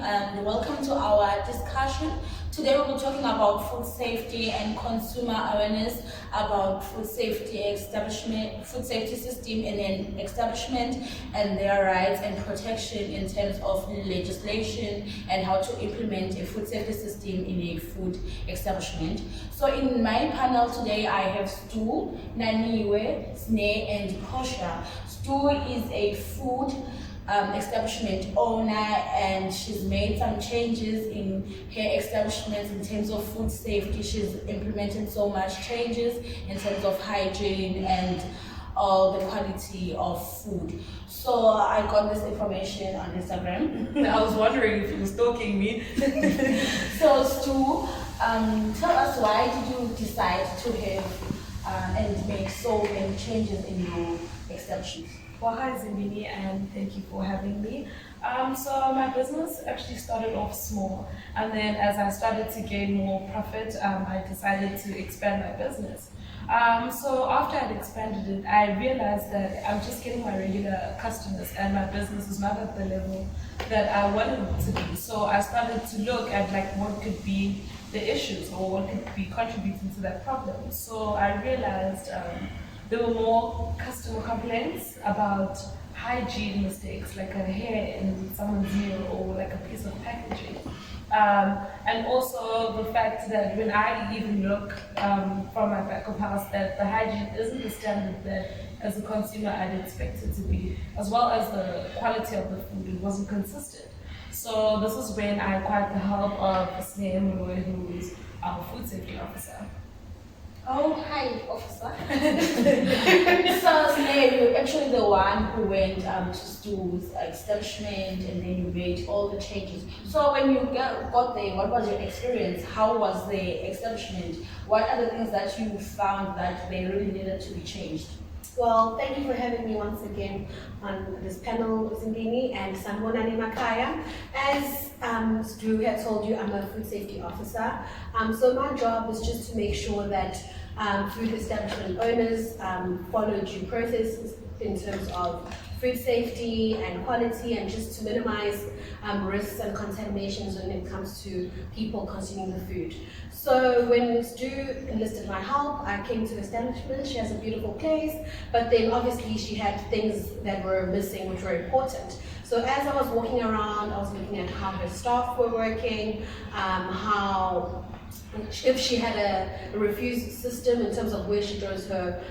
and welcome to our discussion. Today we'll be talking about food safety and consumer awareness about food safety system in an establishment and their rights and protection in terms of legislation and how to implement a food safety system in a food establishment. So in my panel today I have Stu, Naniwe, Sneh and Kosha. Stu is a food establishment owner, and she's made some changes in her establishment in terms of food safety. She's implemented so much changes in terms of hygiene and all the quality of food. So I got this information on Instagram. I was wondering if you were stalking me. So Stu, tell us, why did you decide to have and make so many changes in your establishment? Well, hi Zimbini, and thank you for having me. So my business actually started off small, and then as I started to gain more profit, I decided to expand my business. So after I'd expanded it, I realized that I'm just getting my regular customers and my business is not at the level that I wanted it to be. So I started to look at what could be the issues or what could be contributing to that problem. So I realized there were more customer complaints about hygiene mistakes, like a hair in someone's meal or like a piece of packaging. And also the fact that when I even look from my back of house, that the hygiene isn't the standard that as a consumer I'd expect it to be, as well as the quality of the food, it wasn't consistent. So this is when I acquired the help of Sneh, who's our food safety officer. Oh, hi, officer. So, Sneh, you're actually the one who went to Stu's establishment and then you made all the changes. So, when you got there, what was your experience? How was the establishment? What are the things that you found that they really needed to be changed? Well, thank you for having me once again on this panel, Zimbini, and Sanbonani Makaya. As Stu had told you, I'm a food safety officer. So my job is just to make sure that food establishment owners follow due processes in terms of food safety and quality, and just to minimize risks and contaminations when it comes to people consuming the food. So when Stu enlisted my help, I came to the establishment. She has a beautiful place, but then obviously she had things that were missing which were important. So as I was walking around, I was looking at how her staff were working, if she had a refuse system in terms of where she throws her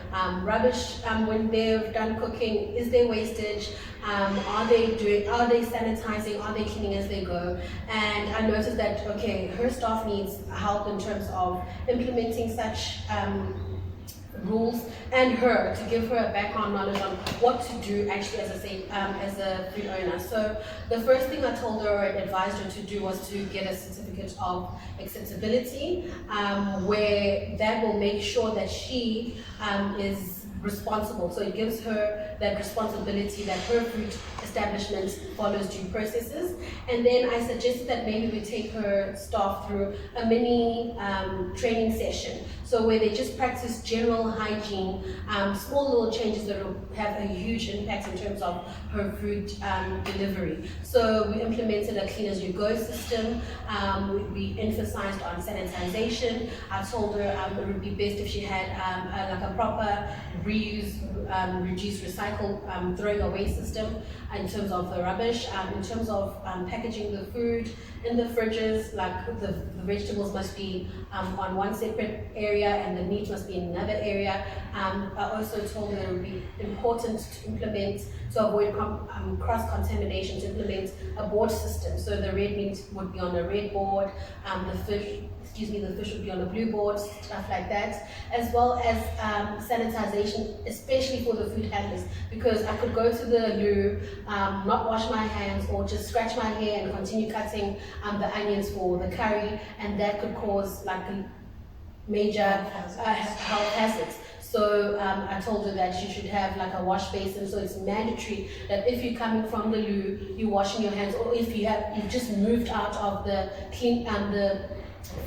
rubbish when they're done cooking. Is there wastage? Are they sanitizing? Are they cleaning as they go? And I noticed that, okay, her staff needs help in terms of implementing such rules, and her to give her a background knowledge on what to do actually as a food owner. So the first thing I told her and advised her to do was to get a certificate of acceptability, where that will make sure that she is responsible. So it gives her that responsibility that her food establishment follows due processes. And then I suggested that maybe we take her staff through a mini training session, so where they just practice general hygiene, small little changes that will have a huge impact in terms of her food delivery. So we implemented a clean as you go system. We emphasized on sanitization. I told her it would be best if she had like a proper reuse, reduce, recycle, throwing away system in terms of the rubbish, in terms of packaging the food in the fridges, like the vegetables must be on one separate area and the meat must be in another area. I also told her it would be important to implement, to avoid cross-contamination, to implement a board system. So the red meat would be on a red board, the fish would be on a blue board, stuff like that, as well as sanitization, especially for the food handlers, because I could go to the loo, not wash my hands, or just scratch my hair and continue cutting the onions for the curry, and that could cause like major health hazards. So I told her that she should have like a wash basin, so it's mandatory that if you're coming from the loo, you're washing your hands, or if you've just moved out of the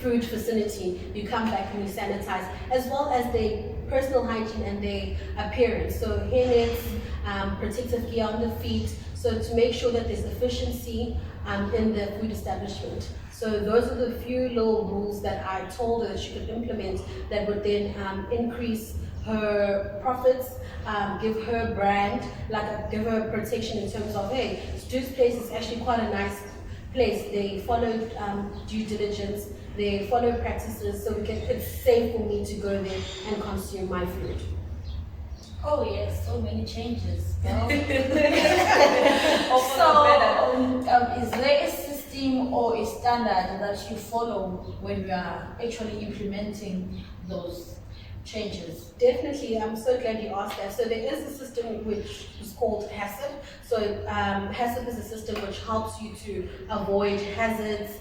food facility, you come back and you sanitize, as well as their personal hygiene and their appearance. So hairnets, protective gear on the feet, So to make sure that there's efficiency in the food establishment. So those are the few little rules that I told her that she could implement that would then increase her profits, give her brand, give her protection in terms of, hey, Stu's place is actually quite a nice place. They followed due diligence, they follow practices, so it's safe for me to go there and consume my food. Oh yes, so many changes. Or for the better. Is there a system or a standard that you follow when you are actually implementing those changes? Definitely, I'm so glad you asked that. So there is a system which is called HACCP. So HACCP is a system which helps you to avoid hazards,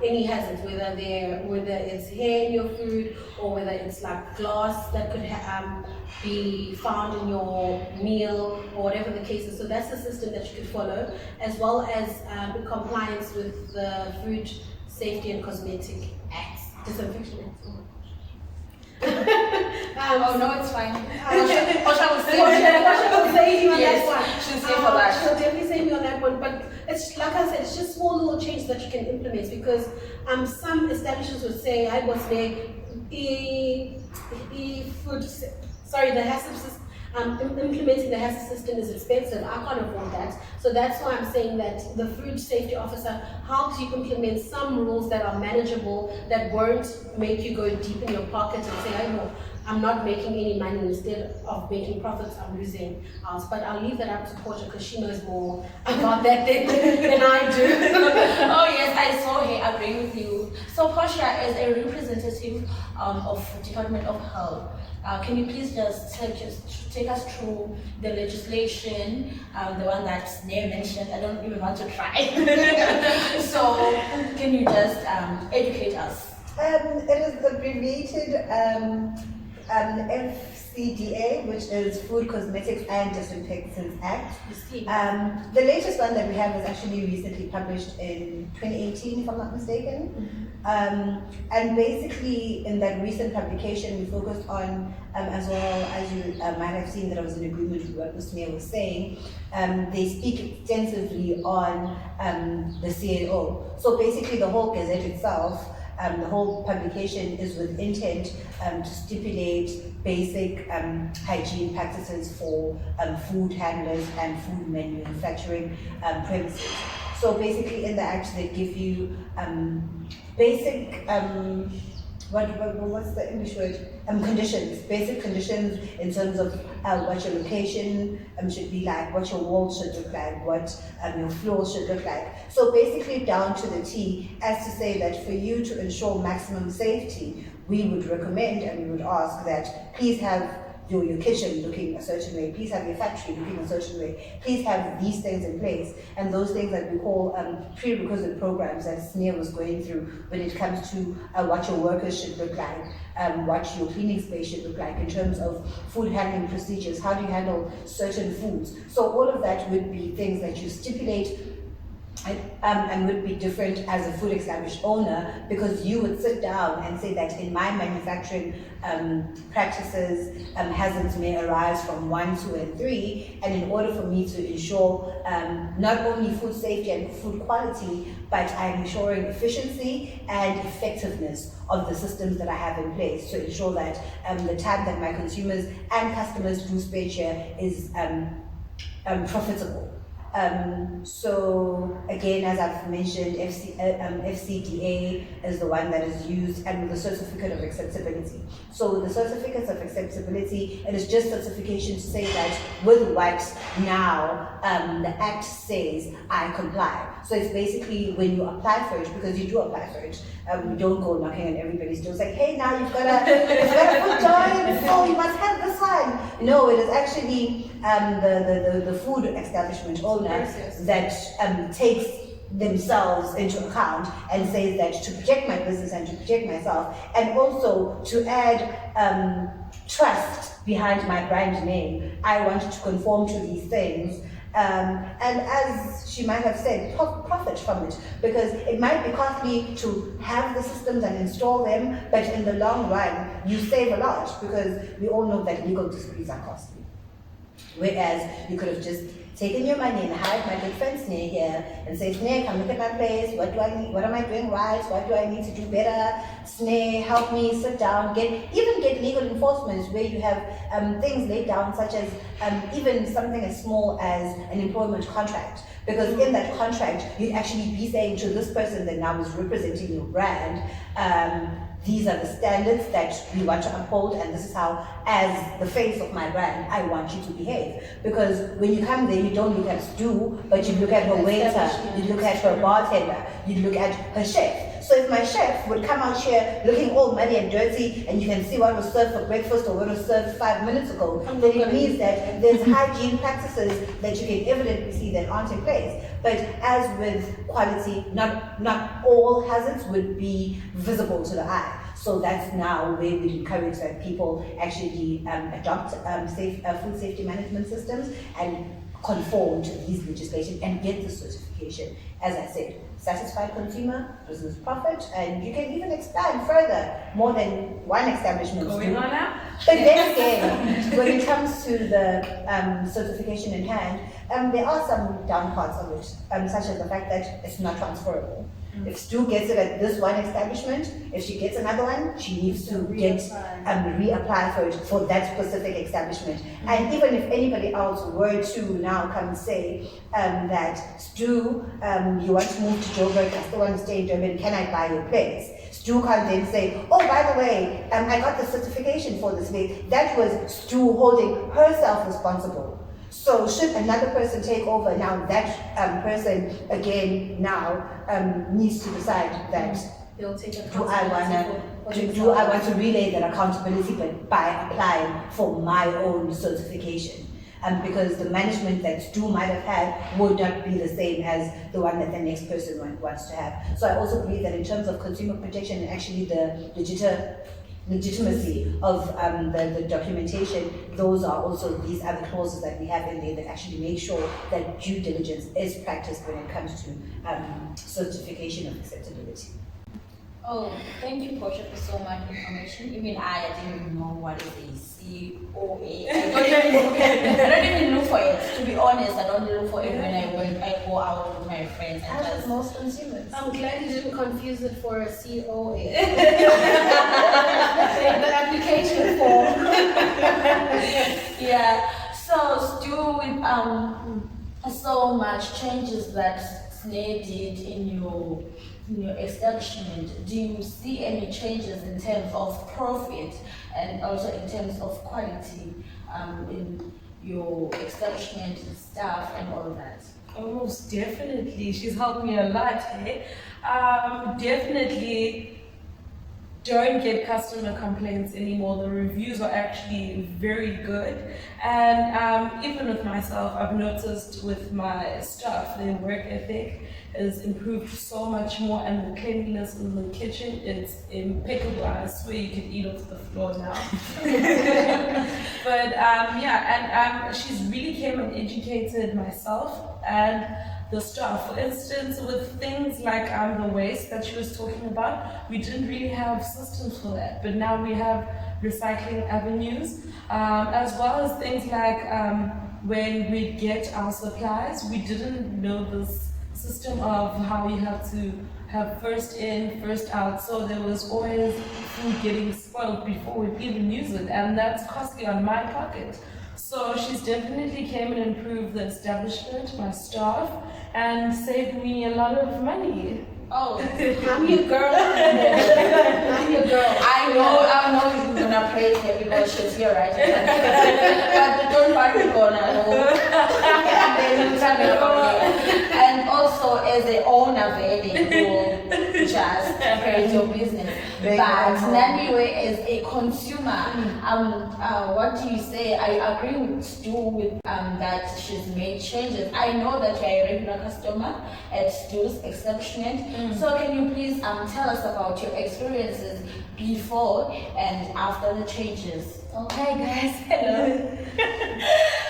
any hazards, whether it's hair in your food or whether it's like glass that could be found in your meal or whatever the case is. So that's the system that you could follow, as well as in compliance with the Food Safety and Cosmetic Acts, Disinfection Acts. Oh no, it's fine. Osha will say you on yes, that one. she'll say for that. She'll definitely say me on that one. But it's like I said, it's just small little changes that you can implement, because some establishments would say, I was there, the HACCP system. Implementing the HACCP system is expensive. I can't afford that. So that's why I'm saying that the food safety officer helps you implement some rules that are manageable, that won't make you go deep in your pocket and say, I know, I'm not making any money. Instead of making profits, I'm losing out. But I'll leave that up to Portia because she knows more about that than I do. Oh yes, I saw her agreeing with you. So Portia, as a representative of Department of Health, can you please just take us through the legislation, the one that Snare mentioned? I don't even want to try. So can you just educate us? It is abbreviated FCDA, which is Food, Cosmetics and Disinfectants Act. The latest one that we have was actually recently published in 2018, if I'm not mistaken. And basically, in that recent publication, we focused on, as well as you might have seen, that I was in agreement with what Ms. Mayor was saying. They speak extensively on the CAO. So basically, the whole gazette itself, the whole publication is with intent to stipulate basic hygiene practices for food handlers and food manufacturing premises. So basically, in the act, they give you basic what's the English word? Conditions, basic conditions in terms of what your location should be like, what your walls should look like, what your floors should look like. So basically down to the T, as to say that for you to ensure maximum safety, we would recommend and we would ask that please have your kitchen looking a certain way, please have your factory looking a certain way, please have these things in place, and those things that we call prerequisite programs that Sneer was going through when it comes to what your workers should look like, what your cleaning space should look like in terms of food handling procedures, how do you handle certain foods. So all of that would be things that you stipulate and would be different as a food established owner, because you would sit down and say that in my manufacturing practices, hazards may arise from 1, 2, and 3, and in order for me to ensure not only food safety and food quality, but I'm ensuring efficiency and effectiveness of the systems that I have in place to ensure that the time that my consumers and customers do spend here is profitable. So again, as I've mentioned, FCDA is the one that is used, and with the certificate of acceptability. So the certificates of acceptability, it is just certification to say that with what now the Act says I comply. So it's basically when you apply for it, because you do apply for it, we don't go knocking on everybody's door saying, hey, now you've got a food giant, so you must have this one. No, it is actually the food establishment owner that takes themselves into account and says that to protect my business and to protect myself, and also to add trust behind my brand name, I want to conform to these things. And as she might have said, profit from it, because it might be costly to have the systems and install them, but in the long run, you save a lot, because we all know that legal disputes are costly. Whereas you could have just taken your money and hired my good friend Sneh here and say, Sneh, come look at my place. What do I need? What am I doing right? What do I need to do better? Sneh, help me sit down. Even get legal enforcement where you have things laid down, such as even something as small as an employment contract. Because in that contract, you'd actually be saying to this person that now is representing your brand, these are the standards that we want to uphold, and this is how, as the face of my brand, I want you to behave. Because when you come there, you don't look at Stu, but you look at her waiter, you look at her bartender, you look at her chef. So if my chef would come out here looking all muddy and dirty, and you can see what was served for breakfast or what was served 5 minutes ago, then it means that there's hygiene practices that you can evidently see that aren't in place. But as with quality, not all hazards would be visible to the eye. So that's now where we encourage that people actually adopt food safety management systems and conform to these legislation and get the certification. As I said, satisfied consumer, business profit, and you can even expand further, more than one establishment. Going on now? But then again, when it comes to the certification in hand, there are some down parts of it, such as the fact that it's not transferable. If Stu gets it at this one establishment, if she gets another one, she needs to reapply for it for that specific establishment. And even if anybody else were to now come and say that Stu, you want to move to Joburg, I still want to stay in Durban, can I buy your place? Stu can't then say, oh, by the way, I got the certification for this place. That was Stu holding herself responsible. So should another person take over, now that person again now needs to decide that They'll take do I want to relay that accountability, but by applying for my own certification. Because the management that Stu might have had would not be the same as the one that the next person wants to have. So I also believe that in terms of consumer protection and actually the legitimacy of the documentation, those are also these other clauses that we have in there that actually make sure that due diligence is practiced when it comes to certification of acceptability. Oh, thank you, Portia, for so much information. Even I didn't even know what is a COA. I don't even look for it. To be honest, I don't look for it when I go out with my friends. And As just with most consumers. I'm glad you didn't confuse it for a COA. The application form. Yeah. So still with so much changes that Sneh did in your establishment, do you see any changes in terms of profit and also in terms of quality in your establishment staff and all that? Oh, most definitely. She's helped me a lot, eh? Definitely don't get customer complaints anymore. The reviews are actually very good. And even with myself, I've noticed with my staff, their work ethic has improved so much more, and the cleanliness in the kitchen is impeccable. I swear you can eat off the floor now. But she's really came and educated myself and the staff. For instance, with things like the waste that she was talking about, we didn't really have systems for that, but now we have recycling avenues, as well as things like when we get our supplies, we didn't know this system of how you have to have first in, first out, so there was always food getting spoiled before we even use it, and that's costly on my pocket. So she's definitely came and improved the establishment, my staff, and saved me a lot of money. Oh, I'm your girl. I'm your girl. I know you're gonna praise her because she's here, right? But don't worry, Gonna. And also, as the owner, Vedi, who just create your business. But Naniwe, as a consumer, what do you say? I agree with Stu with that she's made changes. I know that you're a regular customer at Stu's establishment. So can you please tell us about your experiences before and after the changes? Okay, guys, hello.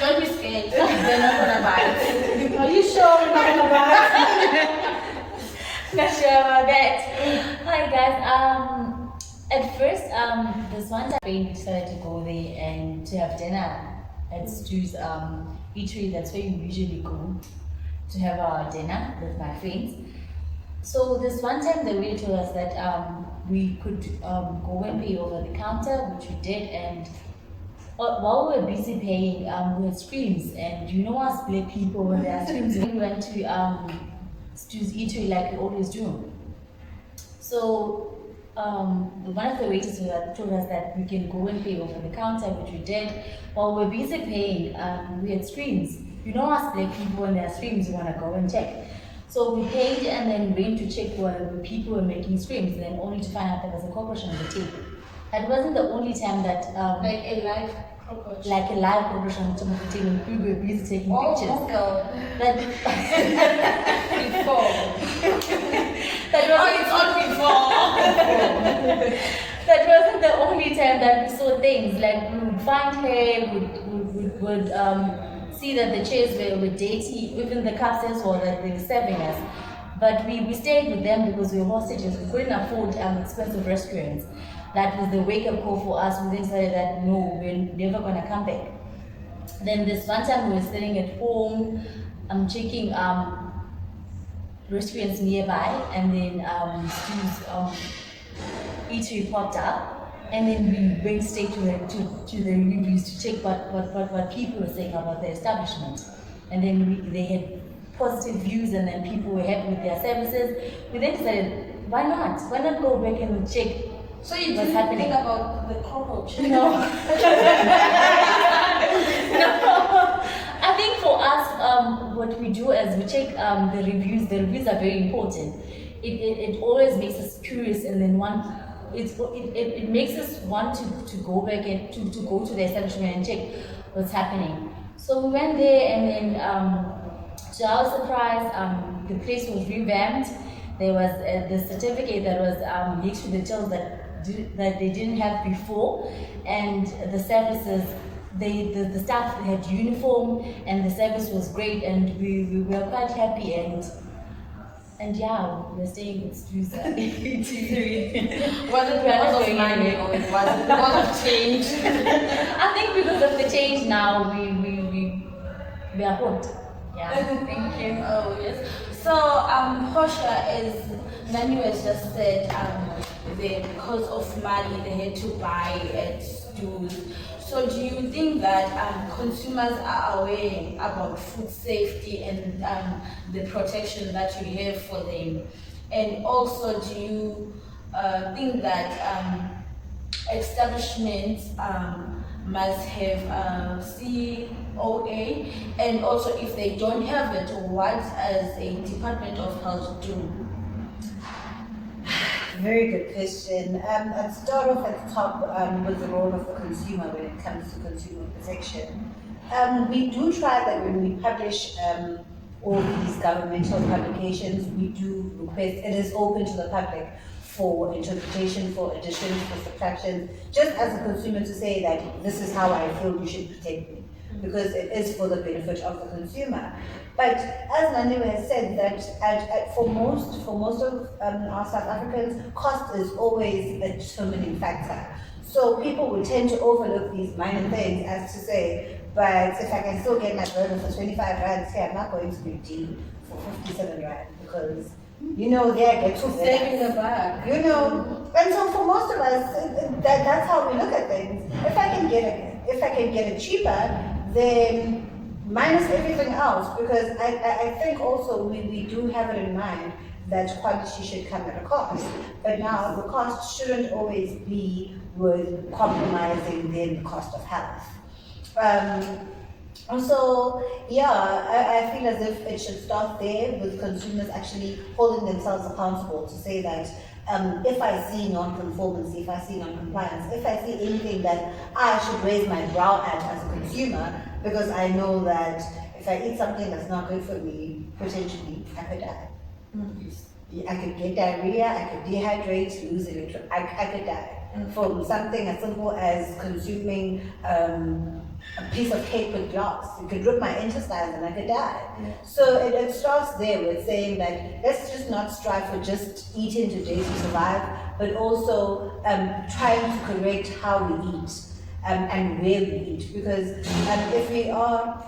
Don't be scared. They're not gonna bite. Are you sure we're not gonna buy? Not sure about that. Hi guys. At first, this one time we decided to go there and to have dinner. at Stu's eatery. That's where we usually go to have our dinner with my friends. So this one time the waiter told us that we could go and pay over the counter, which we did, and while we were busy paying, we had screams, and you know us black people when there are screams, we went to Stu's eatery like we always do. So one of the waiters told us that we can go and pay over the counter, which we did. While we were busy paying, we had screams. You know us black people when there are screams, we want to go and check. So we paid and then went to check where people were making screams, and then only to find out there was a cockroach on the table. That wasn't the only time that Like a live cockroach. like a live cockroach on the top of the table, and people were busy taking pictures. Oh, God. That, Before. that Oh, wasn't, it's on before. that wasn't the only time that we saw things. Like we would find hair, would see that the chairs were dirty, even the cups as well that they were serving us. But we stayed with them because we were hostages. We couldn't afford expensive restaurants. That was the wake-up call for us. We then decided that no, we're never gonna come back. Then this one time we were sitting at home, checking restaurants nearby, and then Stu's eatery popped up. And then we went straight to the reviews to check what people were saying about the establishment. And then they had positive views, and then people were happy with their services. We then decided, why not? Why not go back and check So you what's didn't happening? think about the cockroach? No. No. I think for us, what we do is we check the reviews. The reviews are very important. It always makes us curious, and then it makes us want to go back and to go to the establishment and check what's happening. So we went there, and then to our surprise, the place was revamped. There was the certificate that was next to the tills that they didn't have before, and the services. The staff had uniform, and the service was great, and we were quite happy, and yeah, we're staying with Stu's. Was it because of money or was it because of change? I think because of the change now, we are hooked. Yeah, thank you. Oh yes. So Portia, as Nani has just said, because of money they had to buy at Stu's. So do you think that consumers are aware about food safety and the protection that you have for them? And also, do you think that establishments must have COA? And also, if they don't have it, what does a Department of Health do? Very good question. I'd start off at the top with the role of the consumer when it comes to consumer protection. We do try that when we publish all these governmental publications, we do request, it is open to the public for interpretation, for additions, for subtractions, just as a consumer to say that this is how I feel you should protect me, because it is for the benefit of the consumer. But as Nanu has said, that for most of our South Africans, cost is always a determining factor. So people will tend to overlook these minor things as to say, but if I can still get my burger for 25 rand, say I'm not going to be deal for 57 rand, because there I get to Saving the bag. and so for most of us, that's how we look at things. If I can get it cheaper, then minus everything else, because I think also we do have it in mind that quality should come at a cost. But now the cost shouldn't always be with compromising then the cost of health. So I feel as if it should start there with consumers actually holding themselves accountable to say that if I see non-conformance, if I see non-compliance, if I see anything that I should raise my brow at as a consumer, because I know that if I eat something that's not good for me, potentially I could die. I could get diarrhea, I could dehydrate, lose electrolytes, I could die from something as simple as consuming a piece of cake with glass. It could rip my intestines and I could die. So it starts there with saying that let's just not strive for just eating today to survive, but also trying to correct how we eat. and where we eat. Because if we are,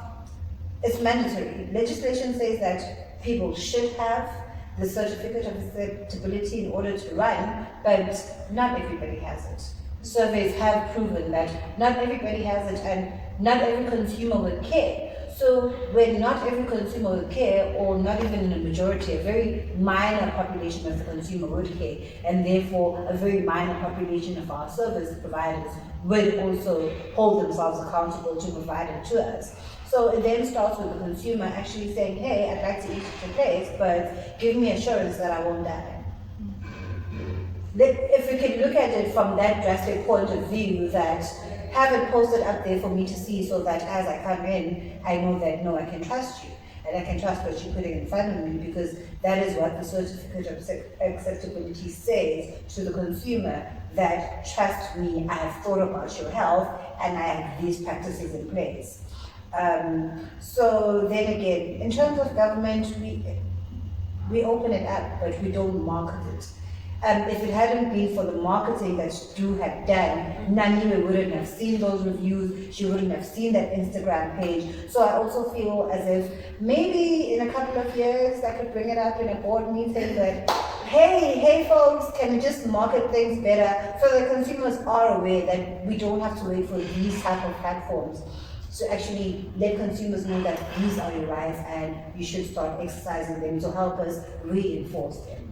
it's mandatory. Legislation says that people should have the certificate of acceptability in order to run, but not everybody has it. Surveys have proven that not everybody has it, and not every consumer would care. So when not every consumer would care, or not even in a majority, a very minor population of the consumer would care, and therefore a very minor population of our service providers would also hold themselves accountable to provide it to us. So it then starts with the consumer actually saying, hey, I'd like to eat at your place, but give me assurance that I won't die. If we can look at it from that drastic point of view, that have it posted up there for me to see, so that as I come in, I know that, no, I can trust you, and I can trust what you're putting in front of me, because that is what the certificate of acceptability says to the consumer, that trust me, I have thought about your health, and I have these practices in place. So then again, in terms of government, we open it up, but we don't market it. If it hadn't been for the marketing that Stu had done, Nani wouldn't have seen those reviews, she wouldn't have seen that Instagram page. So I also feel as if maybe in a couple of years I could bring it up in a board meeting that, hey folks, can we just market things better so the consumers are aware that we don't have to wait for these type of platforms to actually let consumers know that these are your rights and you should start exercising them to help us reinforce them.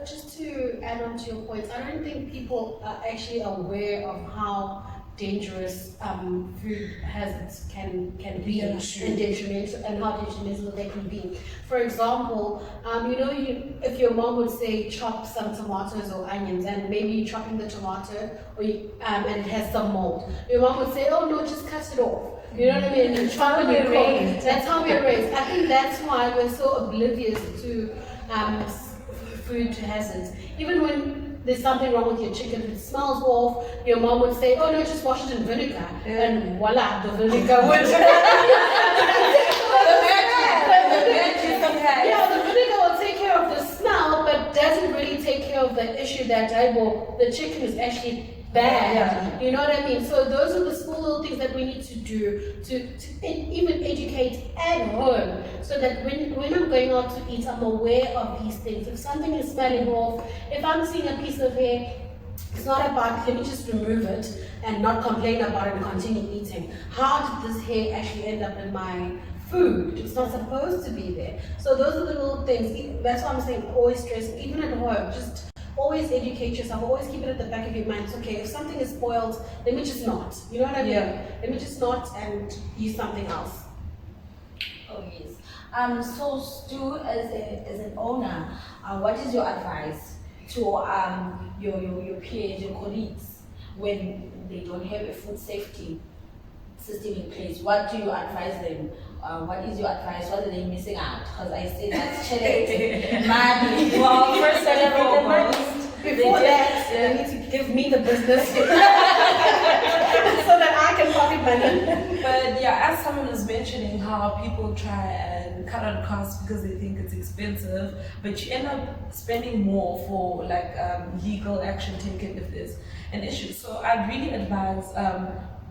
Just to add on to your points, I don't think people are actually aware of how dangerous food hazards can be, and detrimental, and how detrimental they can be. For example, if your mom would say chop some tomatoes or onions, and maybe you're chopping the tomato or and it has some mold, your mom would say, oh no, just cut it off. You know what I mean? And chop and you cook. That's how we're raised. I think that's why we're so oblivious to food hazards. Even when there's something wrong with your chicken, it smells off, your mom would say, oh no, just wash it in vinegar. And voila, the vinegar would. The vinegar will take care of the smell, but doesn't really take care of the issue that the chicken is actually bad. Yeah. You know what I mean? So those are the small little things that we need to do to even educate at home, so that when I'm going out to eat, I'm aware of these things. If something is smelling off, if I'm seeing a piece of hair, it's not about, let me just remove it and not complain about it and continue eating. How did this hair actually end up in my food? It's not supposed to be there. So those are the little things. That's why I'm saying always stress, even at home, just always educate yourself, always keep it at the back of your mind. It's okay, if something is spoiled, let me just not. You know what I mean? Yeah. Let me just not and use something else. Oh yes. So Stu, as an owner, what is your advice to your peers, your colleagues, when they don't have a food safety system in place? What do you advise them? What is your advice? What are they missing out? Because I say that's challenging. Money. Well, first and foremost, before that, they need to give me the business so that I can pocket money. But yeah, as someone was mentioning how people try and cut on costs because they think it's expensive, but you end up spending more for legal action taken if there's an issue. So I'd really advise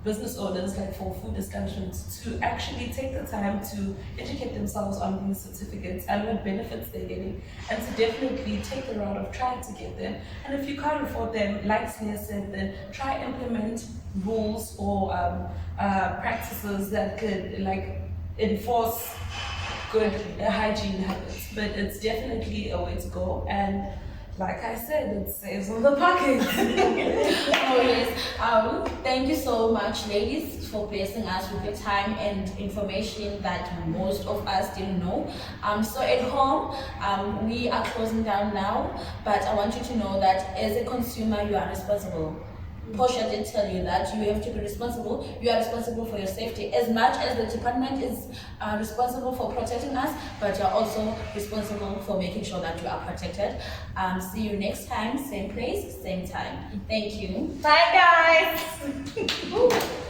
business owners, like for food establishments, to actually take the time to educate themselves on these certificates and what benefits they're getting, and to definitely take the route of trying to get them. And if you can't afford them, like Sneha said, then try implement rules or practices that could enforce good hygiene habits. But it's definitely a way to go, and like I said, it saves on the pockets. Oh yes. Thank you so much, ladies, for blessing us with your time and information that most of us didn't know. So at home, we are closing down now, but I want you to know that as a consumer, you are responsible. Portia did tell you that you have to be responsible. You are responsible for your safety as much as the department is responsible for protecting us, but you are also responsible for making sure that you are protected. See you next time, same place, same time. Thank you. Bye guys.